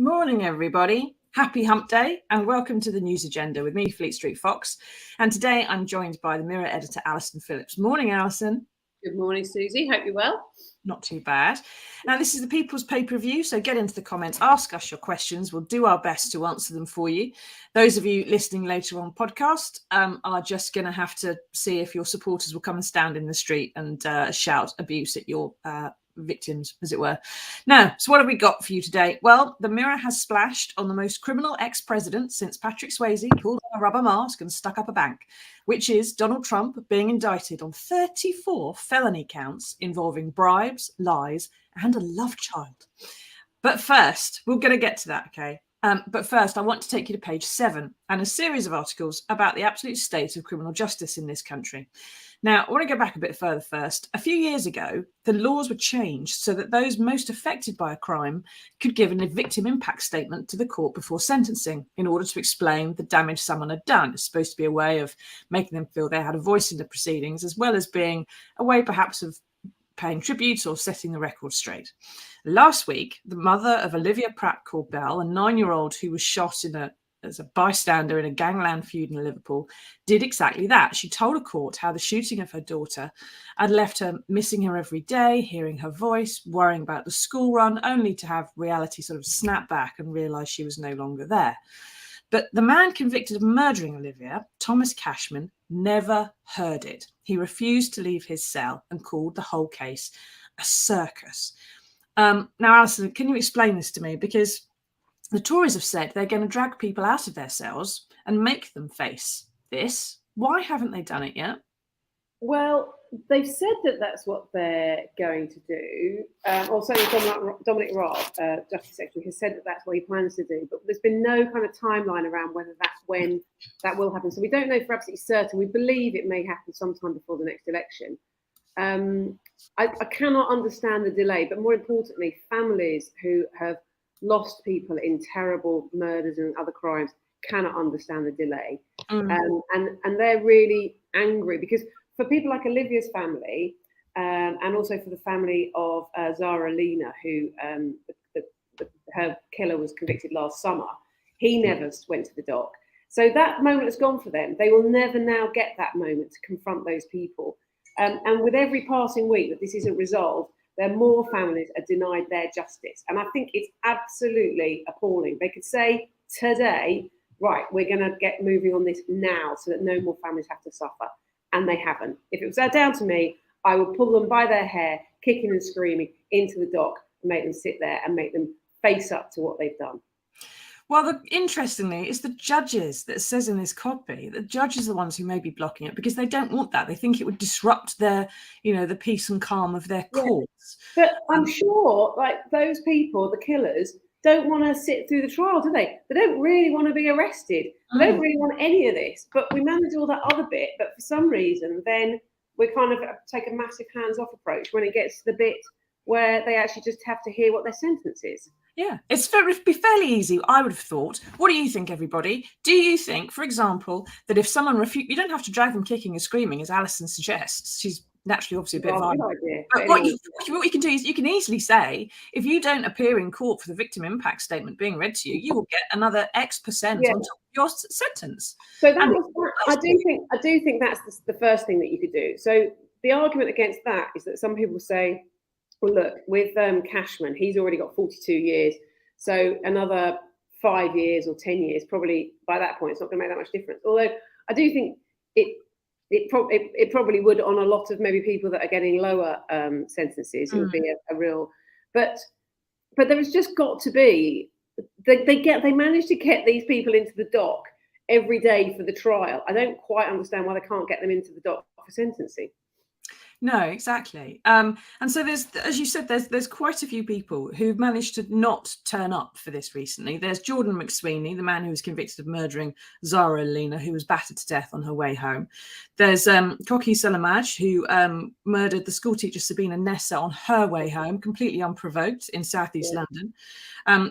Morning, everybody. Happy hump day and welcome to the news agenda with me, Fleet Street Fox. And today I'm joined by the Mirror editor, Alison Phillips. Morning, Alison. Good morning, Susie. Hope you're well. Not too bad. Now, this is the People's Pay-Per-View, so get into the comments, ask us your questions. We'll do our best to answer them for you. Those of you listening later on podcast are just going to have to see if your supporters will come and stand in the street and shout abuse at your victims, as it were. Now, so what have we got for you today? Well, the Mirror has splashed on the most criminal ex-president since Patrick Swayze pulled on a rubber mask and stuck up a bank, which is Donald Trump being indicted on 34 felony counts involving bribes, lies, and a love child. But first, we're going to get to that, okay? But first, I want to take you to page 7 and a series of articles about the absolute state of criminal justice in this country. Now, I want to go back a bit further first. A few years ago, the laws were changed so that those most affected by a crime could give a victim impact statement to the court before sentencing in order to explain the damage someone had done. It's supposed to be a way of making them feel they had a voice in the proceedings, as well as being a way perhaps of paying tribute or setting the record straight. Last week, the mother of Olivia Pratt-Korbel, a 9-year-old who was shot as a bystander in a gangland feud in Liverpool, did exactly that. She told a court how the shooting of her daughter had left her missing her every day, hearing her voice, worrying about the school run, only to have reality sort of snap back and realise she was no longer there. But the man convicted of murdering Olivia, Thomas Cashman, never heard it. He refused to leave his cell and called the whole case a circus. Now, Alison, can you explain this to me? Because the Tories have said they're going to drag people out of their cells and make them face this. Why haven't they done it yet? Well, they've said that that's what they're going to do. Also, Dominic Raab, Justice Secretary, has said that that's what he plans to do. But there's been no kind of timeline around whether that's when that will happen. So we don't know for absolutely certain. We believe it may happen sometime before the next election. I cannot understand the delay. But more importantly, families who have lost people in terrible murders and other crimes cannot understand the delay. And they're really angry because for people like Olivia's family and also for the family of Zara Lina, who her killer was convicted last summer, he never went to the dock. So that moment has gone for them. They will never now get that moment to confront those people. And with every passing week that this isn't resolved, there are more families are denied their justice. And I think it's absolutely appalling. They could say today, right, we're going to get moving on this now so that no more families have to suffer. And they haven't. If it was down to me, I would pull them by their hair, kicking and screaming into the dock and make them sit there and make them face up to what they've done. Well, interestingly, it's the judges that says in this copy, the judges are the ones who may be blocking it because they don't want that. They think it would disrupt their, the peace and calm of their courts. But I'm sure, like those people, the killers, don't want to sit through the trial, do they? They don't really want to be arrested. They don't really want any of this. But we manage all that other bit. But for some reason, then we kind of take a massive hands-off approach when it gets to the bit where they actually just have to hear what their sentence is. Yeah, it'd be fairly easy, I would have thought. What do you think, everybody? Do you think, for example, that if someone you don't have to drag them kicking and screaming, as Alison suggests. She's naturally obviously a bit violent. But what you can do is you can easily say, if you don't appear in court for the victim impact statement being read to you, you will get another X% on top of your sentence. So I do think that's the first thing that you could do. So the argument against that is that some people say, well, look, with Cashman, he's already got 42 years. So another 5 years or 10 years, probably by that point, it's not going to make that much difference. Although I do think it probably would on a lot of maybe people that are getting lower sentences. It would be a real, but there has just got to be they manage to get these people into the dock every day for the trial. I don't quite understand why they can't get them into the dock for sentencing. No, exactly. And so there's, as you said, there's quite a few people who've managed to not turn up for this recently. There's Jordan McSweeney, the man who was convicted of murdering Zara Alina, who was battered to death on her way home. There's Koki Selamaj, who murdered the schoolteacher Sabina Nessa on her way home, completely unprovoked, in southeast London.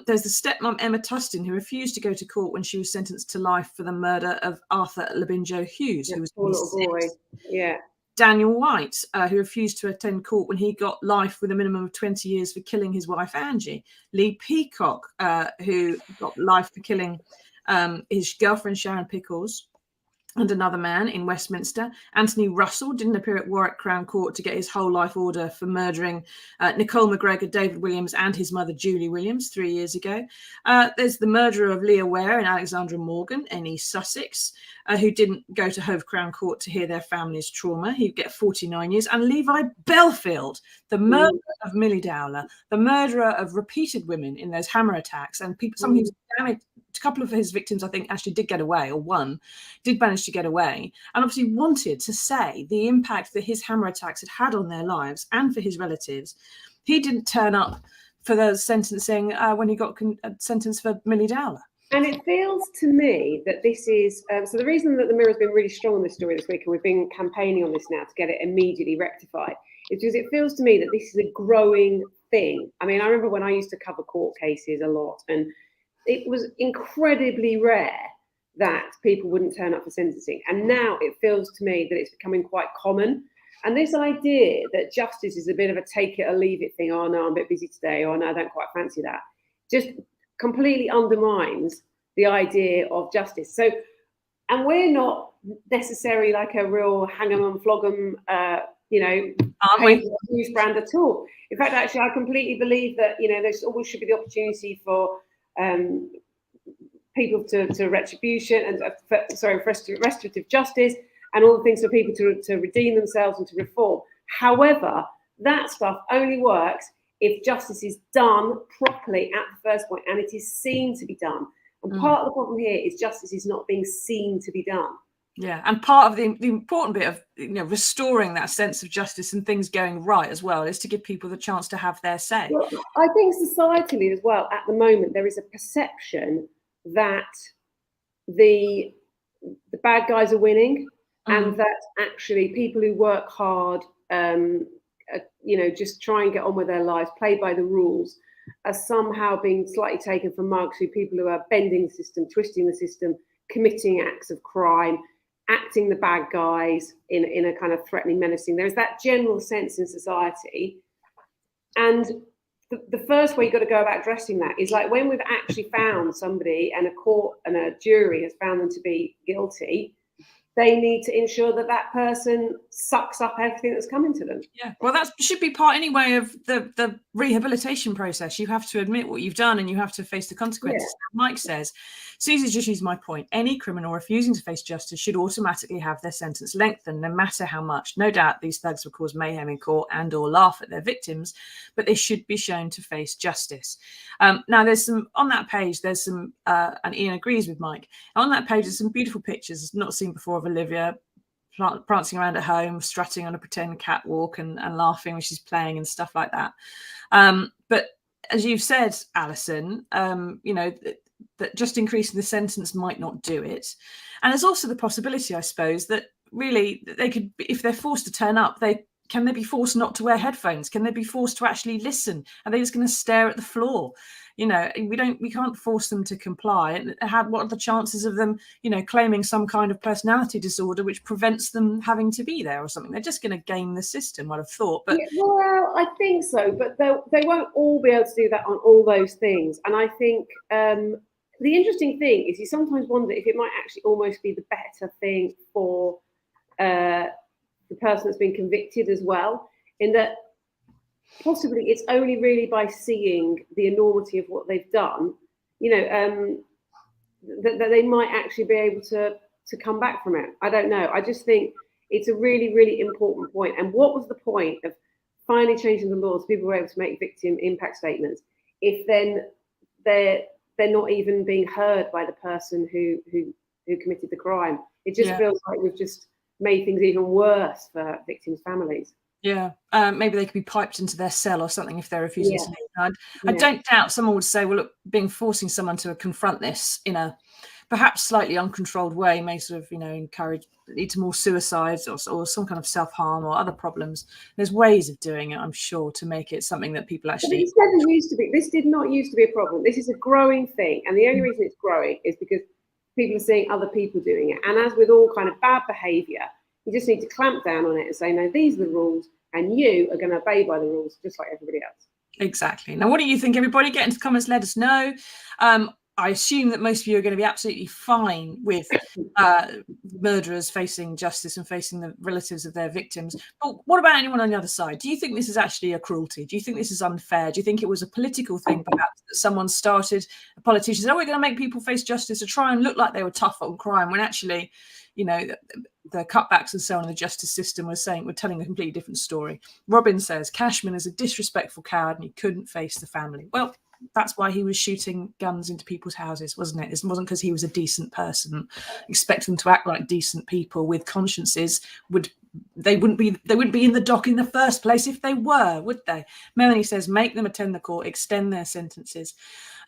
There's the stepmom Emma Tustin, who refused to go to court when she was sentenced to life for the murder of Arthur Labinjo Hughes, who was poor little boy. Yeah. Daniel White, who refused to attend court when he got life with a minimum of 20 years for killing his wife, Angie. Lee Peacock, who got life for killing his girlfriend, Sharon Pickles, and another man in Westminster. Anthony Russell didn't appear at Warwick Crown Court to get his whole life order for murdering Nicole McGregor, David Williams, and his mother, Julie Williams, 3 years ago. There's the murderer of Leah Ware and Alexandra Morgan in East Sussex, who didn't go to Hove Crown Court to hear their family's trauma. He'd get 49 years. And Levi Belfield, the murderer of Millie Dowler, the murderer of repeated women in those hammer attacks, and people, some who's damaged. A couple of his victims, I think, actually did get away, or one did manage to get away, and obviously wanted to say the impact that his hammer attacks had had on their lives and for his relatives. He didn't turn up for the sentencing when he got sentenced for Millie Dowler. And it feels to me that this is, so the reason that the Mirror's been really strong on this story this week, and we've been campaigning on this now to get it immediately rectified, is because it feels to me that this is a growing thing. I mean, I remember when I used to cover court cases a lot, and it was incredibly rare that people wouldn't turn up for sentencing. And now it feels to me that it's becoming quite common. And this idea that justice is a bit of a take it or leave it thing, oh no, I'm a bit busy today, or no, I don't quite fancy that, just completely undermines the idea of justice. So, and we're not necessarily like a real hang 'em and flog 'em, news brand at all. In fact, actually, I completely believe that, there's always should be the opportunity for people to retribution and restorative justice and all the things for people to redeem themselves and to reform. However, that stuff only works if justice is done properly at the first point and it is seen to be done. And part of the problem here is justice is not being seen to be done. Yeah, and part of the important bit of restoring that sense of justice and things going right as well is to give people the chance to have their say. Well, I think societally as well, at the moment, there is a perception that the bad guys are winning, and that actually people who work hard, just try and get on with their lives, play by the rules, are somehow being slightly taken for mugs, who people who are bending the system, twisting the system, committing acts of crime, acting the bad guys in a kind of threatening, menacing. There's that general sense in society. And the first way you've got to go about addressing that is like when we've actually found somebody and a court and a jury has found them to be guilty, they need to ensure that that person sucks up everything that's coming to them. Yeah, well, that should be part anyway of the rehabilitation process. You have to admit what you've done and you have to face the consequences. Yeah. Mike says, Susie just used my point. Any criminal refusing to face justice should automatically have their sentence lengthened, no matter how much. No doubt these thugs will cause mayhem in court and or laugh at their victims, but they should be shown to face justice. Now, there's some, on that page, there's some, and Ian agrees with Mike, on that page there's some beautiful pictures not seen before of Olivia prancing around at home, strutting on a pretend catwalk and laughing when she's playing and stuff like that. But as you've said, Alison, that just increasing the sentence might not do it. And there's also the possibility, I suppose, that really they could, if they're forced to turn up, can they be forced not to wear headphones? Can they be forced to actually listen? Are they just going to stare at the floor? We can't force them to comply. And what are the chances of them, claiming some kind of personality disorder which prevents them having to be there or something? They're just going to game the system, I'd have thought. But well, I think so, but they won't all be able to do that on all those things. And I think the interesting thing is you sometimes wonder if it might actually almost be the better thing for the person that's been convicted as well, in that possibly it's only really by seeing the enormity of what they've done, that they might actually be able to come back from it. I don't know. I just think it's a really, really important point. And what was the point of finally changing the laws? People were able to make victim impact statements if then they're not even being heard by the person who committed the crime. It just feels like we've just made things even worse for victims' families. Yeah, maybe they could be piped into their cell or something if they're refusing to leave. I Yeah. don't doubt someone would say, well, look, forcing someone to confront this in a perhaps slightly uncontrolled way may sort of, lead to more suicides or some kind of self-harm or other problems. There's ways of doing it, I'm sure, to make it something that people actually... This did not used to be a problem. This is a growing thing. And the only reason it's growing is because people are seeing other people doing it. And as with all kind of bad behaviour, you just need to clamp down on it and say, no, these are the rules, and you are going to obey by the rules just like everybody else. Exactly. Now, what do you think, everybody? Get into the comments, let us know. I assume that most of you are going to be absolutely fine with murderers facing justice and facing the relatives of their victims. But what about anyone on the other side? Do you think this is actually a cruelty? Do you think this is unfair? Do you think it was a political thing, perhaps, that someone started, a politician said, oh, we're going to make people face justice to try and look like they were tough on crime, when actually, the cutbacks and so on in the justice system we're telling a completely different story. Robin says, Cashman is a disrespectful coward and he couldn't face the family. Well, that's why he was shooting guns into people's houses, wasn't it? It wasn't because he was a decent person. Expect them to act like decent people with consciences. They wouldn't be in the dock in the first place if they were, would they? Melanie says, make them attend the court, extend their sentences.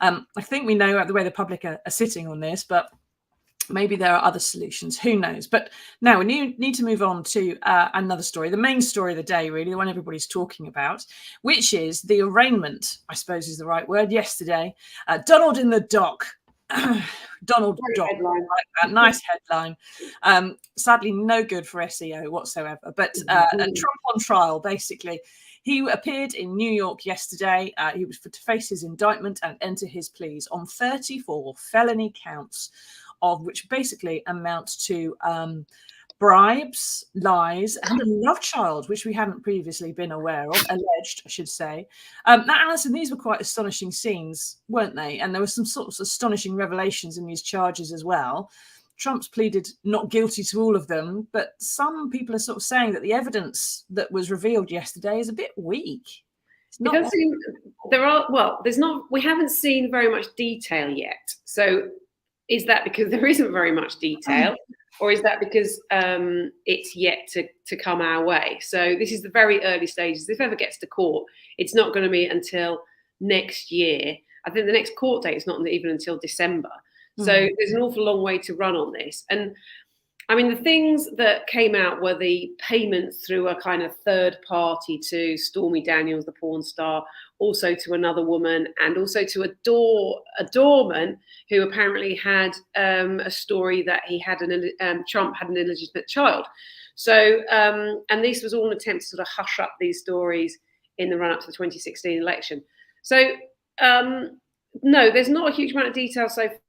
I think we know the way the public are sitting on this, but maybe there are other solutions. Who knows? But now we need to move on to another story, the main story of the day, really, the one everybody's talking about, which is the arraignment, I suppose is the right word, yesterday. Donald in the dock. Donald Dock. Like that. Nice headline. Sadly, no good for SEO whatsoever. But Trump on trial, basically. He appeared in New York yesterday. He was to face his indictment and enter his pleas on 34 felony counts, of which basically amounts to bribes, lies, and a love child, which we hadn't previously been aware of, alleged, I should say. Now, Alison, these were quite astonishing scenes, weren't they? And there were some sort of astonishing revelations in these charges as well. Trump's pleaded not guilty to all of them, but some people are sort of saying that the evidence that was revealed yesterday is a bit weak. We haven't seen very much detail yet. So is that because there isn't very much detail, or is that because it's yet to come our way? So this is the very early stages. If it ever gets to court, it's not going to be until next year. I think the next court date is not even until December. So there's an awful long way to run on this. And I mean, the things that came out were the payments through a kind of third party to Stormy Daniels, the porn star, also to another woman, and also to a doorman who apparently had a story that he had Trump had an illegitimate child. So, and this was all an attempt to sort of hush up these stories in the run-up to the 2016 election. So, no, there's not a huge amount of detail so far,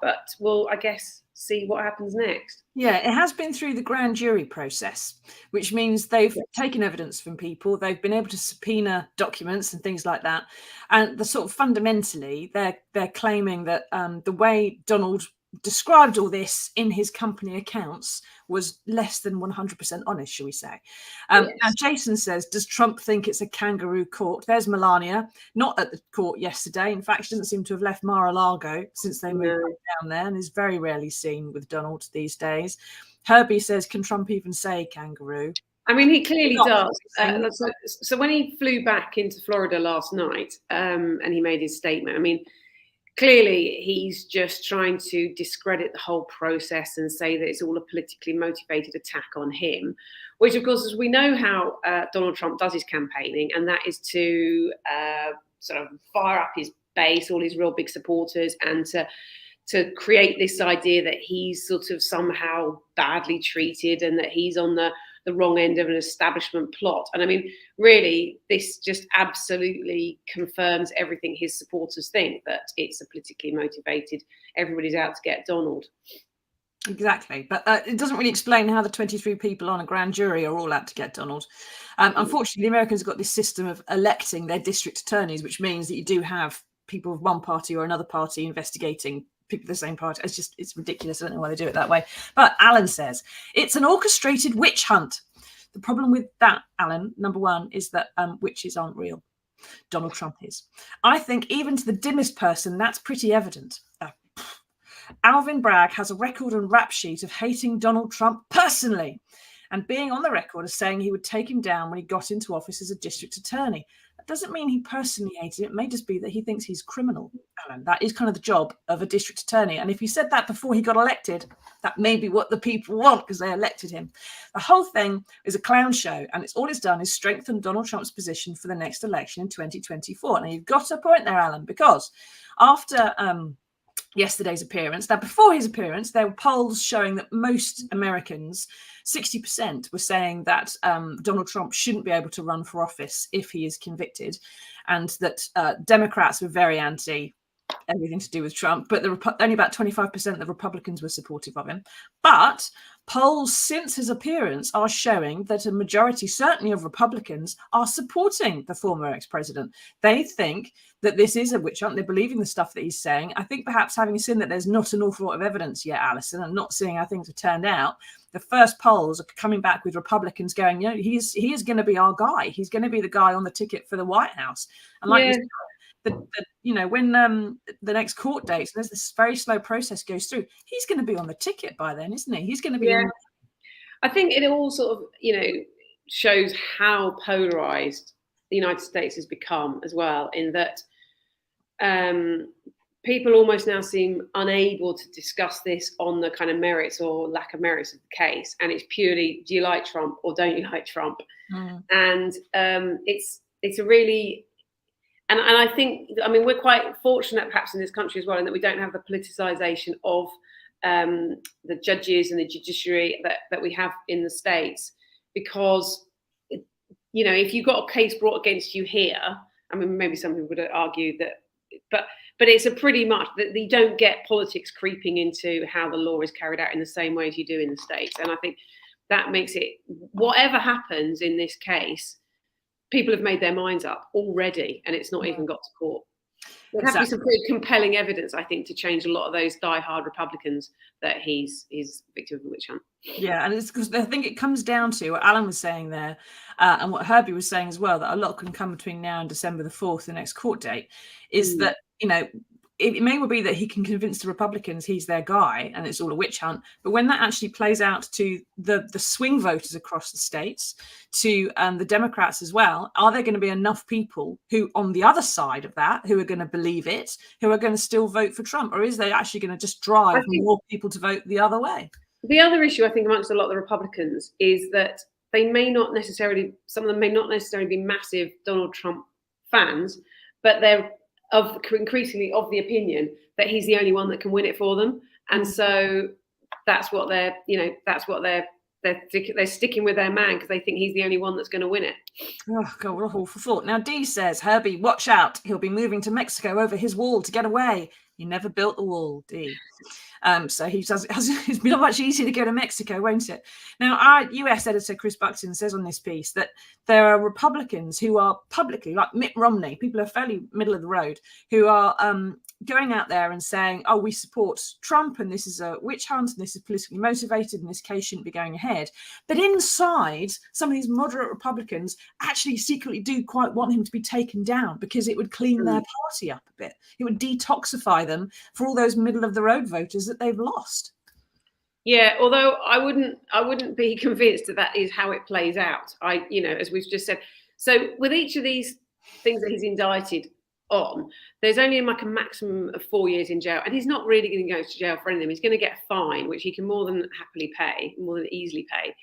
but we'll, I guess, see what happens next. Yeah, it has been through the grand jury process, which means they've taken evidence from people. They've been able to subpoena documents and things like that. And the sort of fundamentally, they're claiming that the way Donald described all this in his company accounts was less than 100% honest, shall we say. Yes. And Jason says, does Trump think it's a kangaroo court? There's Melania, not at the court yesterday. In fact, she doesn't seem to have left Mar-a-Lago since they moved down there, and is very rarely seen with Donald these days. Herbie says, can Trump even say kangaroo? I mean, he clearly does. So when he flew back into Florida last night and he made his statement, I mean, clearly, he's just trying to discredit the whole process and say that it's all a politically motivated attack on him, which, of course, as we know how Donald Trump does his campaigning, and that is to sort of fire up his base, all his real big supporters, and to create this idea that he's sort of somehow badly treated and that he's on the wrong end of an establishment plot. And I mean, really, this just absolutely confirms everything his supporters think, that it's a politically motivated, everybody's out to get Donald. Exactly. But it doesn't really explain how the 23 people on a grand jury are all out to get Donald. Unfortunately, the Americans have got this system of electing their district attorneys, which means that you do have people of one party or another party investigating people of the same party. It's ridiculous. I don't know why they do it that way. But Alan says it's an orchestrated witch hunt. The problem with that, Alan, number one, is that witches aren't real. Donald Trump is. I think even to the dimmest person, that's pretty evident. Alvin Bragg has a record and rap sheet of hating Donald Trump personally and being on the record as saying he would take him down when he got into office as a district attorney. That doesn't mean he personally hated it. It may just be that he thinks he's criminal. Alan, that is kind of the job of a district attorney. And if he said that before he got elected, that may be what the people want because they elected him. The whole thing is a clown show, and all it's done is strengthen Donald Trump's position for the next election in 2024. Now, you've got a point there, Alan, because after yesterday's appearance. Now, before his appearance, there were polls showing that most Americans, 60%, were saying that Donald Trump shouldn't be able to run for office if he is convicted, and that Democrats were very anti everything to do with Trump, but only about 25% of Republicans were supportive of him. But polls since his appearance are showing that a majority, certainly of Republicans, are supporting the former ex-president. They think that this is a witch hunt. They're believing the stuff that he's saying. I think perhaps having seen that there's not an awful lot of evidence yet, Alison, and not seeing how things have turned out, the first polls are coming back with Republicans going, he is going to be our guy. He's going to be the guy on the ticket for the White House. And like you said, when the next court dates, there's this very slow process goes through. He's going to be on the ticket by then, isn't he? He's going to be. Yeah. I think it all sort of, shows how polarized the United States has become as well, in that people almost now seem unable to discuss this on the kind of merits or lack of merits of the case, and it's purely, do you like Trump or don't you like Trump? And it's a really. And I think, we're quite fortunate perhaps in this country as well, in that we don't have the politicization of the judges and the judiciary that we have in the States. Because, if you've got a case brought against you here, maybe some people would argue that, but it's a pretty much that you don't get politics creeping into how the law is carried out in the same way as you do in the States. And I think that makes it, whatever happens in this case, people have made their minds up already, and it's not even got to court. There has to be some pretty compelling evidence, I think, to change a lot of those die-hard Republicans that he's victim of a witch hunt. Yeah, and it's because I think it comes down to what Alan was saying there, and what Herbie was saying as well, that a lot can come between now and December the 4th, the next court date, is that, it may well be that he can convince the Republicans he's their guy and it's all a witch hunt. But when that actually plays out to the swing voters across the states, to the Democrats as well, are there going to be enough people who, on the other side of that, who are going to believe it, who are going to still vote for Trump? Or is they actually going to just drive more people to vote the other way? The other issue, I think, amongst a lot of the Republicans is that some of them may not necessarily be massive Donald Trump fans, but they're increasingly of the opinion that he's the only one that can win it for them, and so that's what they're sticking with their man, because they think he's the only one that's going to win it. Oh God, what a awful thought. Now Dee says, Herbie, watch out, he'll be moving to Mexico over his wall to get away. He never built the wall, Dee. So it's been much easier to go to Mexico, won't it? Now, our US editor, Chris Buxton, says on this piece that there are Republicans who are publicly, like Mitt Romney, people are fairly middle of the road, who are going out there and saying, oh, we support Trump and this is a witch hunt and this is politically motivated and this case shouldn't be going ahead. But inside, some of these moderate Republicans actually secretly do quite want him to be taken down, because it would clean their party up a bit. It would detoxify them for all those middle of the road voters that they've lost. Yeah, although I wouldn't be convinced that is how it plays out. As we've just said. So with each of these things that he's indicted on, there's only like a maximum of 4 years in jail, and he's not really going to go to jail for any of them. He's going to get a fine, which he can more than happily pay, more than easily pay.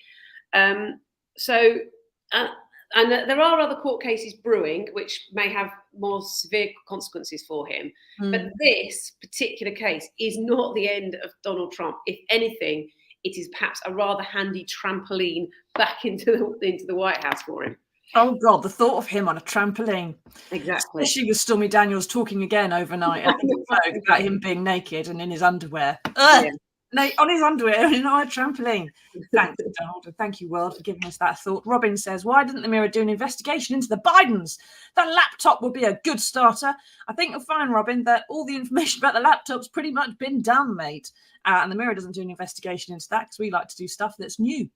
And there are other court cases brewing which may have more severe consequences for him. But this particular case is not the end of Donald Trump. If anything, it is perhaps a rather handy trampoline back into the White House for him. Oh God, the thought of him on a trampoline. Exactly. Especially with Stormy Daniels talking again overnight about him being naked and in his underwear. Yeah. No, on his underwear and on a trampoline. Thanks, Donald, and thank you, world, for giving us that thought. Robin says, why didn't the Mirror do an investigation into the Bidens? That laptop would be a good starter. I think you'll find, Robin, that all the information about the laptop's pretty much been done, mate. And the Mirror doesn't do an investigation into that because we like to do stuff that's new.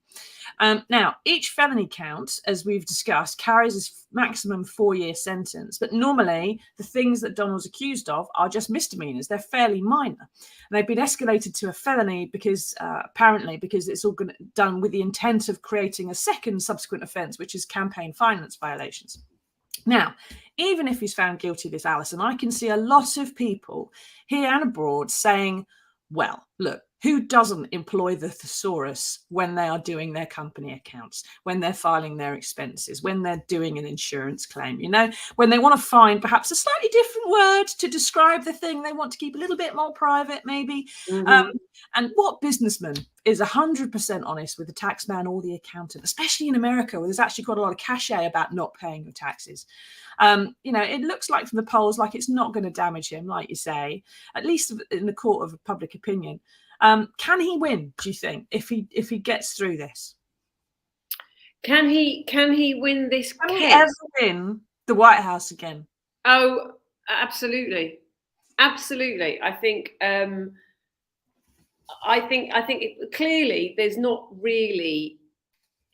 Now, each felony count, as we've discussed, carries a maximum 4-year sentence. But normally, the things that Donald's accused of are just misdemeanors. They're fairly minor. And they've been escalated to a felony because, apparently, because it's all done with the intent of creating a second subsequent offence, which is campaign finance violations. Now, even if he's found guilty of this, Alison, I can see a lot of people here and abroad saying, well, look, who doesn't employ the thesaurus when they are doing their company accounts, when they're filing their expenses, when they're doing an insurance claim, you know, when they want to find perhaps a slightly different word to describe the thing they want to keep a little bit more private, maybe. And what businessman is 100% honest with the tax man or the accountant, especially in America, where there's actually quite a lot of cachet about not paying your taxes? You know, it looks like from the polls like it's not going to damage him, like you say, at least in the court of public opinion. Can he win, do you think, if he gets through this? Can he win this case? Can he ever win the White House again? Oh, absolutely. Absolutely. I think clearly there's not really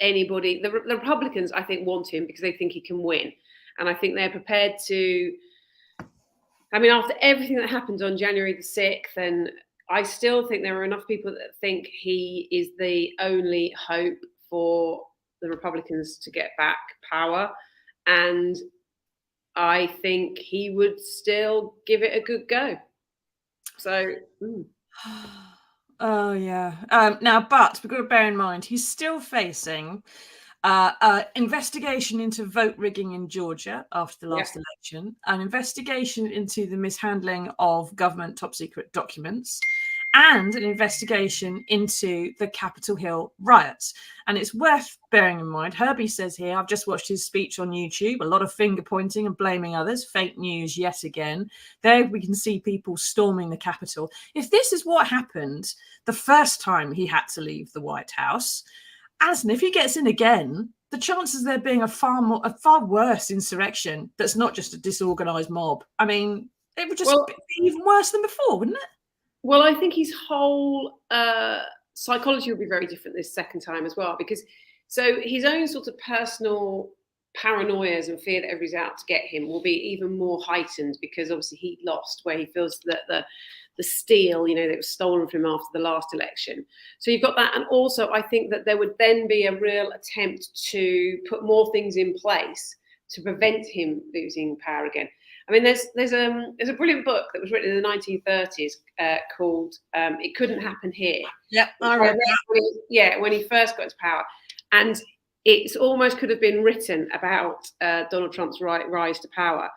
anybody. The Republicans, I think, want him because they think he can win. And I think they're prepared to, I mean, after everything that happened on January the 6th, and I still think there are enough people that think he is the only hope for the Republicans to get back power. And I think he would still give it a good go. So, oh, yeah. Now, but we've got to bear in mind, he's still facing investigation into vote rigging in Georgia after the last election, an investigation into the mishandling of government top secret documents, and an investigation into the Capitol Hill riots. And it's worth bearing in mind, Herbie says here, I've just watched his speech on YouTube, a lot of finger pointing and blaming others, fake news yet again. There we can see people storming the Capitol. If this is what happened the first time he had to leave the White House, Alison, if he gets in again, the chances of there being a far worse insurrection that's not just a disorganized mob, I mean, it would just be even worse than before, wouldn't it? Well, I think his whole psychology will be very different this second time as well, because so his own sort of personal paranoias and fear that everybody's out to get him will be even more heightened because obviously he lost, where he feels that the steal, you know, that was stolen from him after the last election. So you've got that. And also I think that there would then be a real attempt to put more things in place to prevent him losing power again. I mean, there's a brilliant book that was written in the 1930s called "It Couldn't Happen Here." Yep, I read that. When he first got to power, and it's almost could have been written about Donald Trump's rise to power,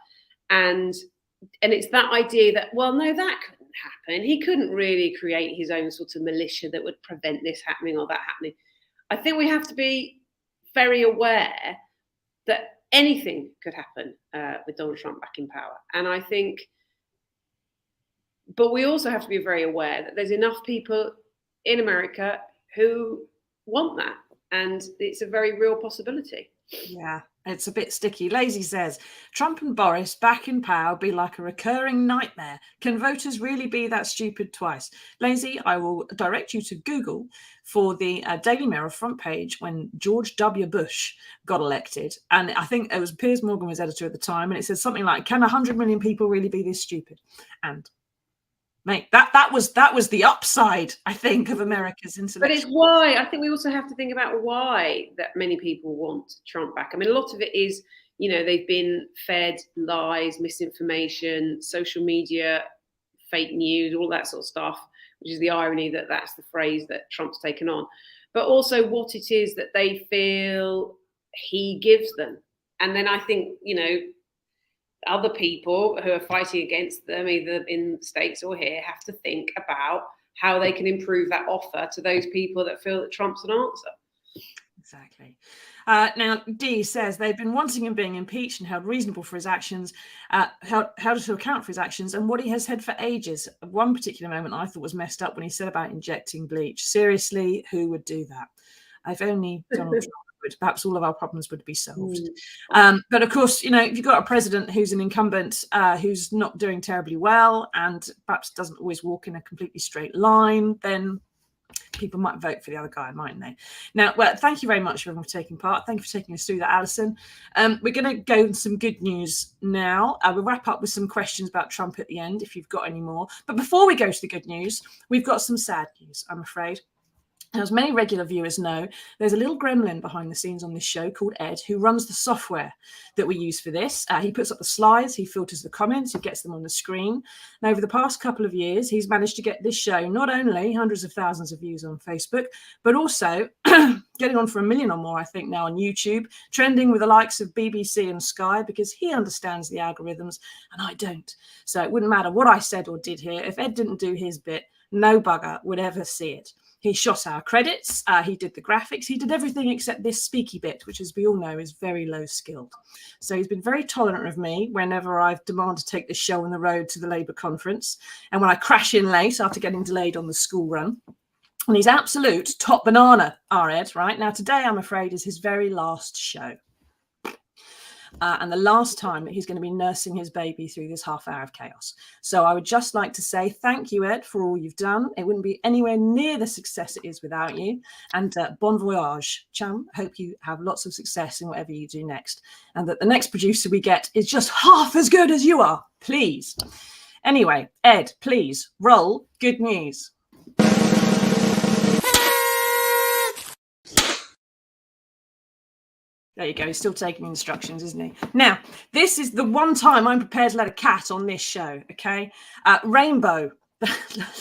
and it's that idea that, well, no, that couldn't happen. He couldn't really create his own sort of militia that would prevent this happening or that happening. I think we have to be very aware that anything could happen with Donald Trump back in power. And I think, but we also have to be very aware that there's enough people in America who want that. And it's a very real possibility. Yeah, it's a bit sticky. Lazy says, Trump and Boris back in power be like a recurring nightmare. Can voters really be that stupid twice? Lazy, I will direct you to Google for the Daily Mirror front page when George W. Bush got elected. And I think it was Piers Morgan was editor at the time. And it said something like, can 100 million people really be this stupid? And mate, that was the upside, I think, of America's intellectual. But it's why I think we also have to think about why that many people want Trump back. I mean, a lot of it is, you know, they've been fed lies, misinformation, social media, fake news, all that sort of stuff, which is the irony that that's the phrase that Trump's taken on. But also what it is that they feel he gives them. And then I think, you know, other people who are fighting against them, either in the States or here, have to think about how they can improve that offer to those people that feel that Trump's an answer. Exactly. Now, Dee says they've been wanting him being impeached and held reasonable for his actions, held to account for his actions and what he has said for ages. One particular moment I thought was messed up when he said about injecting bleach. Seriously, who would do that? If only Donald Trump would. Perhaps all of our problems would be solved. But of course, if you've got a president who's an incumbent, who's not doing terribly well and perhaps doesn't always walk in a completely straight line, then people might vote for the other guy, mightn't they? Now, well, thank you very much everyone for taking part. Thank you for taking us through that, Alison. We're going to go into some good news now. We'll wrap up with some questions about Trump at the end, if you've got any more. But before we go to the good news, we've got some sad news, I'm afraid. As many regular viewers know, there's a little gremlin behind the scenes on this show called Ed, who runs the software that we use for this. He puts up the slides, he filters the comments, he gets them on the screen. And over the past couple of years, he's managed to get this show not only hundreds of thousands of views on Facebook, but also getting on for 1 million or more, I think, now on YouTube, trending with the likes of BBC and Sky, because he understands the algorithms and I don't. So it wouldn't matter what I said or did here. If Ed didn't do his bit, no bugger would ever see it. He shot our credits, he did the graphics, he did everything except this speaky bit, which, as we all know, is very low skilled. So he's been very tolerant of me whenever I've demanded to take this show on the road to the Labour conference, and when I crash in late after getting delayed on the school run. And he's absolute top banana, our Ed, right? Now, today, I'm afraid, is his very last show. And the last time that he's going to be nursing his baby through this half hour of chaos. So I would just like to say thank you, Ed, for all you've done. It wouldn't be anywhere near the success it is without you. And bon voyage, chum. Hope you have lots of success in whatever you do next. And that the next producer we get is just half as good as you are, please. Anyway, Ed, please roll good news. There you go. He's still taking instructions, isn't he? Now, this is the one time I'm prepared to let a cat on this show, okay? Rainbow.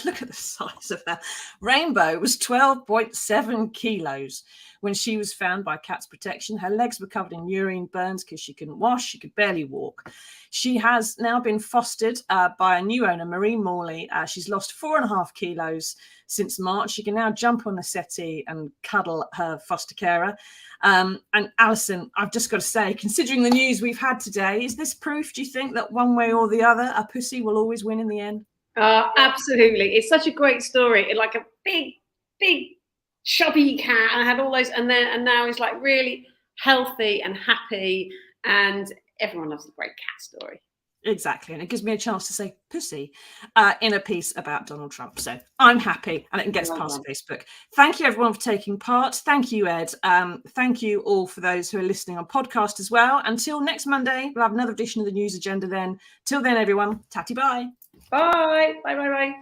Look at the size of that. Rainbow was 12.7 kilos when she was found by Cats Protection. Her legs were covered in urine burns because she couldn't wash. She could barely walk. She has now been fostered by a new owner, Maureen Morley. She's lost 4.5 kilos since March. She can now jump on the settee and cuddle her foster carer. And Alison, I've just got to say, considering the news we've had today, is this proof, do you think, that one way or the other, a pussy will always win in the end? Absolutely. It's such a great story. It's like a big, chubby cat, and had all those, and now he's like really healthy and happy, and everyone loves a great cat story. Exactly. And it gives me a chance to say pussy in a piece about Donald Trump. So I'm happy, and it gets past Facebook. Thank you, everyone, for taking part. Thank you, Ed. Thank you all for those who are listening on podcast as well. Until next Monday, we'll have another edition of the news agenda then. Till then, everyone, tatty bye. Bye. Bye.